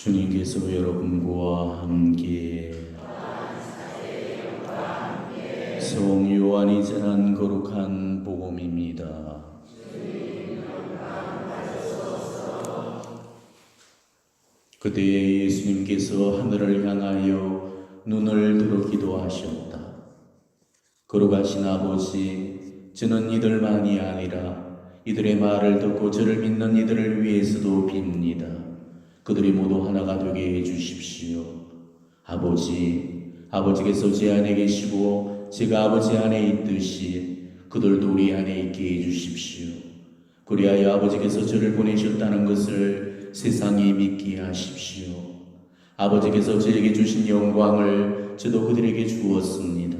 주님께서 여러분과 함께 성 요한이 전한 거룩한 복음입니다. 그때 예수님께서 하늘을 향하여 눈을 들어 기도하셨다. 거룩하신 아버지, 저는 이들만이 아니라 이들의 말을 듣고 저를 믿는 이들을 위해서도 빕니다. 그들이 모두 하나가 되게 해주십시오. 아버지께서 제 안에 계시고 제가 아버지 안에 있듯이 그들도 우리 안에 있게 해주십시오. 그리하여 아버지께서 저를 보내셨다는 것을 세상이 믿게 하십시오. 아버지께서 저에게 주신 영광을 저도 그들에게 주었습니다.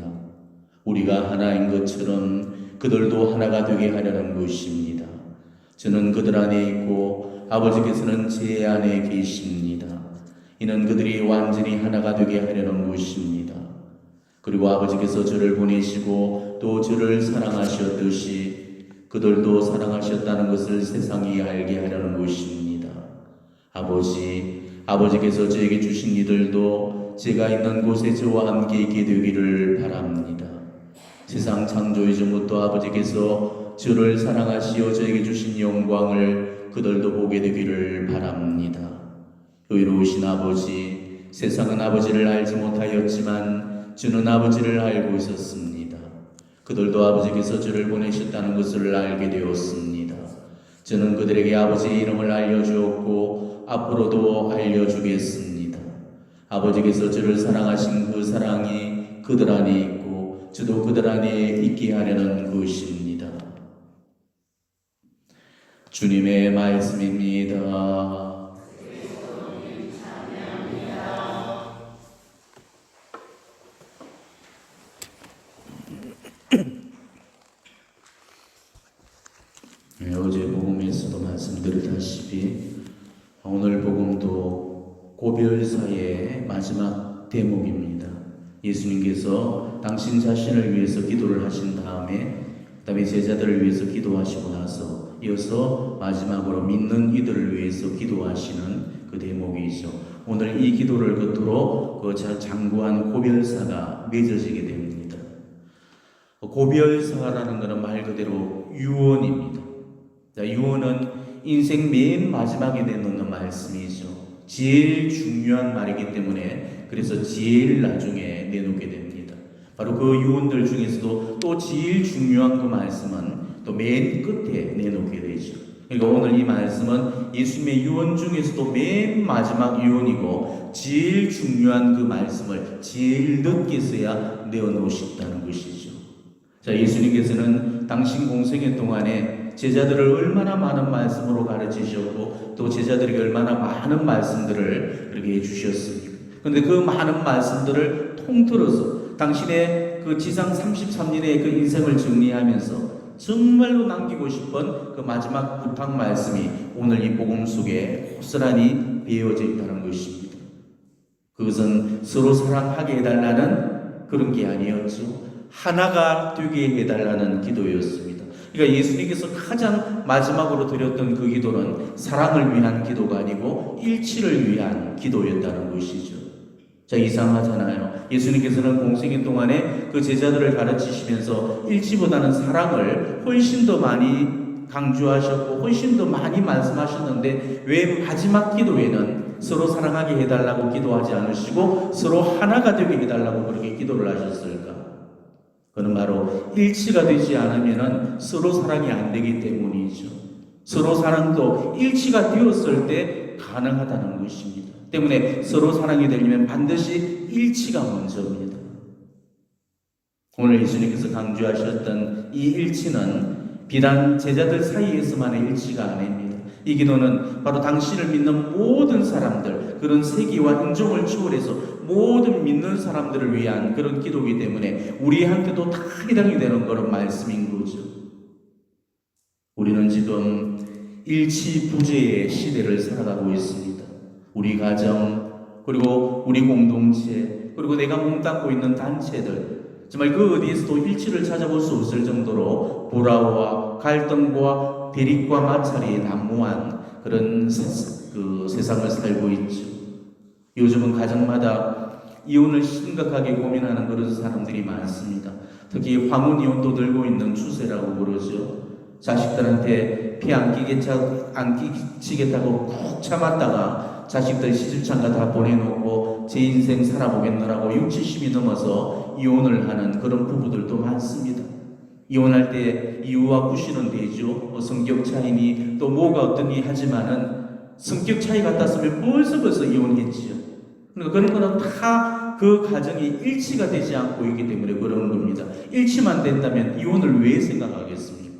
우리가 하나인 것처럼 그들도 하나가 되게 하려는 것입니다. 저는 그들 안에 있고 아버지께서는 제 안에 계십니다. 이는 그들이 완전히 하나가 되게 하려는 것입니다. 그리고 아버지께서 저를 보내시고 또 저를 사랑하셨듯이 그들도 사랑하셨다는 것을 세상이 알게 하려는 것입니다. 아버지께서 저에게 주신 이들도 제가 있는 곳에 저와 함께 있게 되기를 바랍니다. 세상 창조 이전부터 아버지께서 저를 사랑하시어 저에게 주신 영광을 그들도 보게 되기를 바랍니다. 의로우신 아버지, 세상은 아버지를 알지 못하였지만 주는 아버지를 알고 있었습니다. 그들도 아버지께서 저를 보내셨다는 것을 알게 되었습니다. 저는 그들에게 아버지의 이름을 알려주었고 앞으로도 알려주겠습니다. 아버지께서 저를 사랑하신 그 사랑이 그들 안에 있고 저도 그들 안에 있게 하려는 것입니다. 주님의 말씀입니다. 어제 복음에서도 말씀드렸다시피 오늘 복음도 고별사의 마지막 대목입니다. 예수님께서 당신 자신을 위해서 기도를 하신 다음에 그다음에 제자들을 위해서 기도하시고 나서 이어서 마지막으로 믿는 이들을 위해서 기도하시는 그 대목이죠. 오늘 이 기도를 끝으로 그 장구한 고별사가 맺어지게 됩니다. 고별사라는 것은 말 그대로 유언입니다. 유언은 인생 맨 마지막에 내놓는 말씀이죠. 제일 중요한 말이기 때문에 그래서 제일 나중에 내놓게 됩니다. 바로 그 유언들 중에서도 또 제일 중요한 그 말씀은 또 맨 끝에 내놓게 되죠. 그러니까 오늘 이 말씀은 예수님의 유언 중에서도 맨 마지막 유언이고 제일 중요한 그 말씀을 제일 늦게서야 내어놓으셨다는 것이죠. 자, 예수님께서는 당신 공생애 동안에 제자들을 얼마나 많은 말씀으로 가르치셨고 또 제자들에게 얼마나 많은 말씀들을 그렇게 해주셨습니까? 그런데 그 많은 말씀들을 통틀어서 당신의 그 지상 33년의 그 인생을 정리하면서 정말로 남기고 싶은 그 마지막 부탁 말씀이 오늘 이 복음 속에 고스란히 배어져 있다는 것입니다. 그것은 서로 사랑하게 해달라는 그런 게 아니었죠. 하나가 되게 해달라는 기도였습니다. 그러니까 예수님께서 가장 마지막으로 드렸던 그 기도는 사랑을 위한 기도가 아니고 일치를 위한 기도였다는 것이죠. 자, 이상하잖아요. 예수님께서는 공생애 동안에 그 제자들을 가르치시면서 일치보다는 사랑을 훨씬 더 많이 강조하셨고 훨씬 더 많이 말씀하셨는데 왜 마지막 기도에는 서로 사랑하게 해달라고 기도하지 않으시고 서로 하나가 되게 해달라고 그렇게 기도를 하셨을까? 그는 바로 일치가 되지 않으면 서로 사랑이 안 되기 때문이죠. 서로 사랑도 일치가 되었을 때 가능하다는 것입니다. 때문에 서로 사랑이 되려면 반드시 일치가 먼저입니다. 오늘 예수님께서 강조하셨던 이 일치는 비단 제자들 사이에서만의 일치가 아닙니다. 이 기도는 바로 당신을 믿는 모든 사람들, 그런 세계와 인종을 초월해서 모든 믿는 사람들을 위한 그런 기도이기 때문에 우리한테도 다 해당이 되는 그런 말씀인 거죠. 우리는 지금 일치부재의 시대를 살아가고 있습니다. 우리 가정, 그리고 우리 공동체, 그리고 내가 몸담고 있는 단체들, 정말 그 어디에서도 일치를 찾아볼 수 없을 정도로 불화와 갈등과 대립과 마찰이 난무한 그런 세상을 살고 있죠. 요즘은 가정마다 이혼을 심각하게 고민하는 그런 사람들이 많습니다. 특히 황혼 이혼도 늘고 있는 추세라고 그러죠. 자식들한테 피 안 끼치겠다고 꾹 참았다가 자식들 시집장가 다 보내놓고 제 인생 살아보겠노라고 60, 70이 넘어서 이혼을 하는 그런 부부들도 많습니다. 이혼할 때 이유와 구실은 되죠. 성격 차이니 또 뭐가 어떠니 하지만은 성격 차이 같았으면 벌써 이혼했지요. 그러니까 그런 거는 다 그 가정이 일치가 되지 않고 있기 때문에 그런 겁니다. 일치만 된다면 이혼을 왜 생각하겠습니까?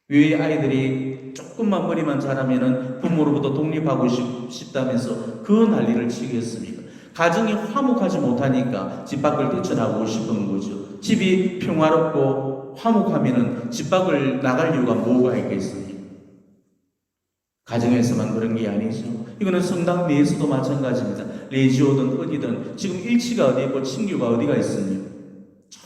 왜 아이들이 조금만 머리만 자라면은 부모로부터 독립하고 싶다면서 그 난리를 치겠습니까? 가정이 화목하지 못하니까 집 밖을 뛰쳐나오고 싶은 거죠. 집이 평화롭고 화목하면은 집 밖을 나갈 이유가 뭐가 있겠습니까? 가정에서만 그런 게 아니죠. 이거는 성당 내에서도 마찬가지입니다. 레지오든 어디든 지금 일치가 어디 있고 친교가 어디가 있습니까?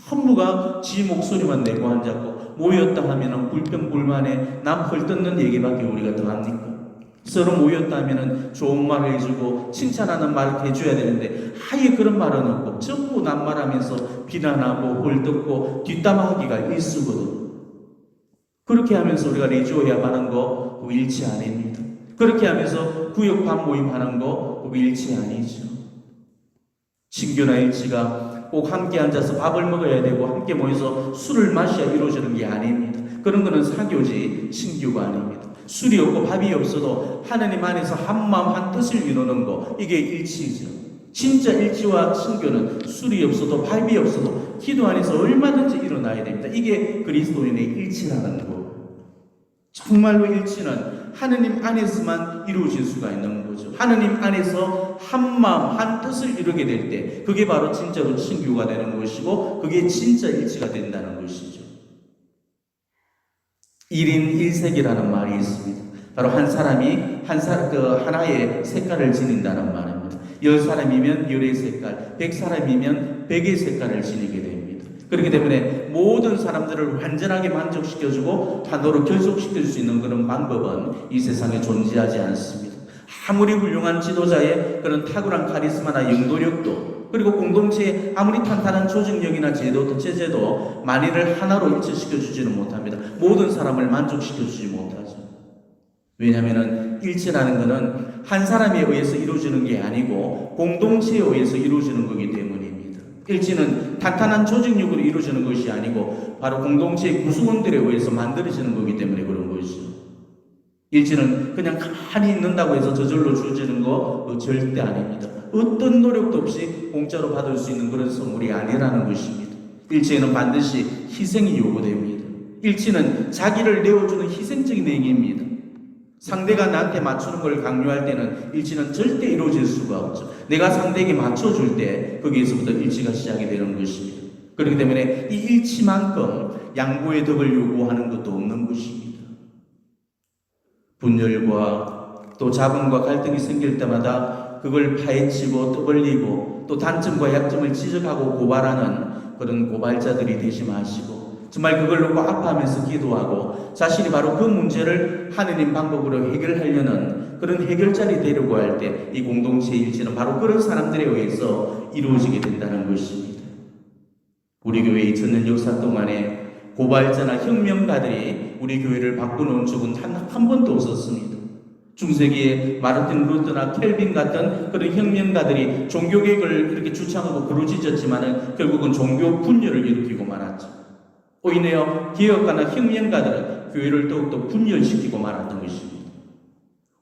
전부가 지 목소리만 내고 앉았고 모였다 하면은 불평불만에 남 헐뜯는 얘기밖에 우리가 더 합니까? 서로 모였다 하면은 좋은 말 해주고 칭찬하는 말 해줘야 되는데 아예 그런 말은 없고 전부 남말하면서 비난하고 헐뜯고 뒷담화하기가 일수거든. 그렇게 하면서 우리가 레지오야 하는 거 그거 일치 아닙니다. 그렇게 하면서 구역 반모임 하는 거 그거 일치 아니죠. 친교나 일치가 꼭 함께 앉아서 밥을 먹어야 되고 함께 모여서 술을 마셔야 이루어지는 게 아닙니다. 그런 거는 사교지 친교가 아닙니다. 술이 없고 밥이 없어도 하나님 안에서 한 마음 한 뜻을 이루는 거 이게 일치죠. 진짜 일치와 친교는 술이 없어도 밥이 없어도 기도 안에서 얼마든지 일어나야 됩니다. 이게 그리스도인의 일치라는 거. 정말로 일치는 하느님 안에서만 이루어질 수가 있는 거죠. 하느님 안에서 한 마음 한 뜻을 이루게 될 때 그게 바로 진짜로 친교가 되는 것이고 그게 진짜 일치가 된다는 것이죠. 1인 1색이라는 말이 있습니다. 바로 한 사람이 하나의 색깔을 지닌다는 말입니다. 10사람이면 10의 색깔, 100사람이면 100의 색깔을 지니게 됩니다. 그렇기 때문에 모든 사람들을 완전하게 만족시켜주고 하나로 결속시킬 수 있는 그런 방법은 이 세상에 존재하지 않습니다. 아무리 훌륭한 지도자의 그런 탁월한 카리스마나 영도력도 그리고 공동체의 아무리 탄탄한 조직력이나 제도도 체제도 만일을 하나로 일치시켜주지는 못합니다. 모든 사람을 만족시켜주지 못하죠. 왜냐하면 일치라는 것은 한 사람에 의해서 이루어지는 게 아니고 공동체에 의해서 이루어지는 거기 때문입니다. 일치는 탄탄한 조직력으로 이루어지는 것이 아니고 바로 공동체의 구성원들에 의해서 만들어지는 거기 때문에 그런 것이죠. 일치는 그냥 가만히 있는다고 해서 저절로 주어지는 거 절대 아닙니다. 어떤 노력도 없이 공짜로 받을 수 있는 그런 선물이 아니라는 것입니다. 일치에는 반드시 희생이 요구됩니다. 일치는 자기를 내어주는 희생적인 행위입니다. 상대가 나한테 맞추는 걸 강요할 때는 일치는 절대 이루어질 수가 없죠. 내가 상대에게 맞춰줄 때 거기에서부터 일치가 시작이 되는 것입니다. 그렇기 때문에 이 일치만큼 양보의 덕을 요구하는 것도 없는 것입니다. 분열과 또 자본과 갈등이 생길 때마다 그걸 파헤치고 떠벌리고 또 단점과 약점을 지적하고 고발하는 그런 고발자들이 되지 마시고 정말 그걸 놓고 아파하면서 기도하고 자신이 바로 그 문제를 하느님 방법으로 해결하려는 그런 해결자리 되려고 할 때 이 공동체 일치는 바로 그런 사람들에 의해서 이루어지게 된다는 것입니다. 우리 교회 2000년 역사 동안에 고발자나 혁명가들이 우리 교회를 바꾸는 적은 한 번도 없었습니다. 중세기에 마르틴 루터나 켈빈 같은 그런 혁명가들이 종교개혁을 이렇게 주창하고 부르짖었지만은 결국은 종교 분열을 일으키고 말았죠. 오히려 개혁가나 혁명가들은 교회를 더욱더 분열시키고 말았던 것입니다.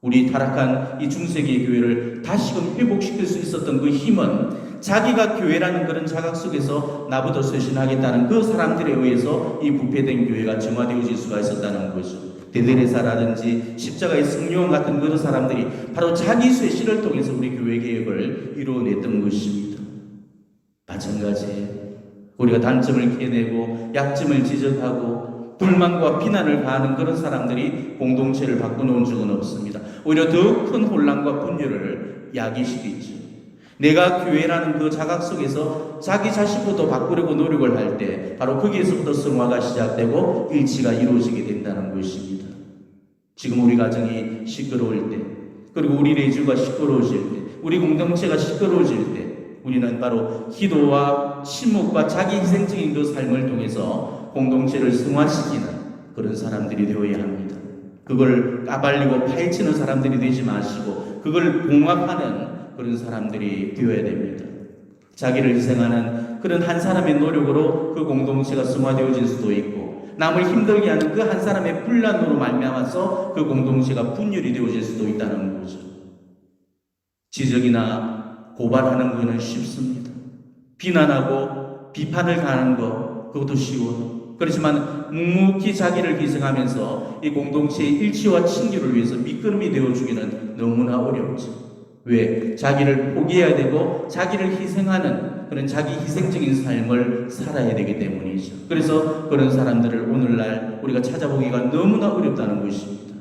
우리 타락한 이 중세기의 교회를 다시금 회복시킬 수 있었던 그 힘은 자기가 교회라는 그런 자각 속에서 나부터 쇄신하겠다는 그 사람들에 의해서 이 부패된 교회가 정화되어질 수가 있었다는 거죠. 데레사라든지 십자가의 성령 같은 그런 사람들이 바로 자기 쇄신을 통해서 우리 교회 개혁을 이루어냈던 것입니다. 마찬가지예요. 우리가 단점을 캐내고 약점을 지적하고 불만과 비난을 가하는 그런 사람들이 공동체를 바꿔놓은 적은 없습니다. 오히려 더 큰 혼란과 분열을 야기시키죠. 내가 교회라는 그 자각 속에서 자기 자신부터 바꾸려고 노력을 할 때 바로 거기에서부터 성화가 시작되고 일치가 이루어지게 된다는 것입니다. 지금 우리 가정이 시끄러울 때 그리고 우리 내주가 시끄러워질 때 우리 공동체가 시끄러워질 때 우리는 바로 기도와 침묵과 자기 희생적인 그 삶을 통해서 공동체를 승화시키는 그런 사람들이 되어야 합니다. 그걸 까발리고 파헤치는 사람들이 되지 마시고 그걸 봉합하는 그런 사람들이 되어야 됩니다. 자기를 희생하는 그런 한 사람의 노력으로 그 공동체가 승화되어질 수도 있고 남을 힘들게 하는 그 한 사람의 분란으로 말미암아서 그 공동체가 분열이 되어질 수도 있다는 거죠. 지적이나 고발하는 것은 쉽습니다. 비난하고 비판을 가하는 것 그것도 쉬워요. 그렇지만 묵묵히 자기를 희생하면서 이 공동체의 일치와 친교를 위해서 미끄럼이 되어주기는 너무나 어렵죠. 왜? 자기를 포기해야 되고 자기를 희생하는 그런 자기 희생적인 삶을 살아야 되기 때문이죠. 그래서 그런 사람들을 오늘날 우리가 찾아보기가 너무나 어렵다는 것입니다.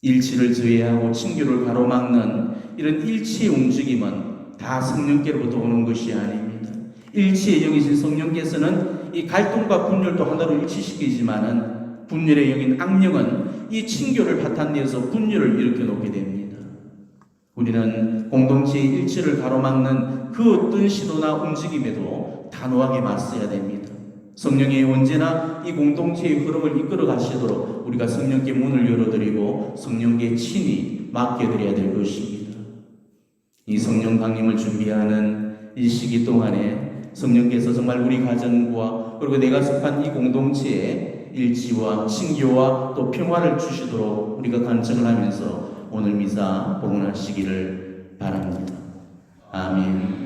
일치를 저해하고 친교를 가로막는 이런 일치의 움직임은 다 성령께로부터 오는 것이 아닙니다. 일치의 영이신 성령께서는 이 갈등과 분열도 하나로 일치시키지만은 분열의 영인 악령은 이 친교를 파탄내어서 분열을 일으켜 놓게 됩니다. 우리는 공동체의 일치를 가로막는 그 어떤 시도나 움직임에도 단호하게 맞서야 됩니다. 성령이 언제나 이 공동체의 흐름을 이끌어 가시도록 우리가 성령께 문을 열어드리고 성령께 친히 맡겨드려야 될 것입니다. 이 성령 강림을 준비하는 이 시기 동안에 성령께서 정말 우리 가정과 그리고 내가 속한 이 공동체에 일치와 친교와 또 평화를 주시도록 우리가 간청을 하면서 오늘 미사 봉헌하시기를 바랍니다. 아멘.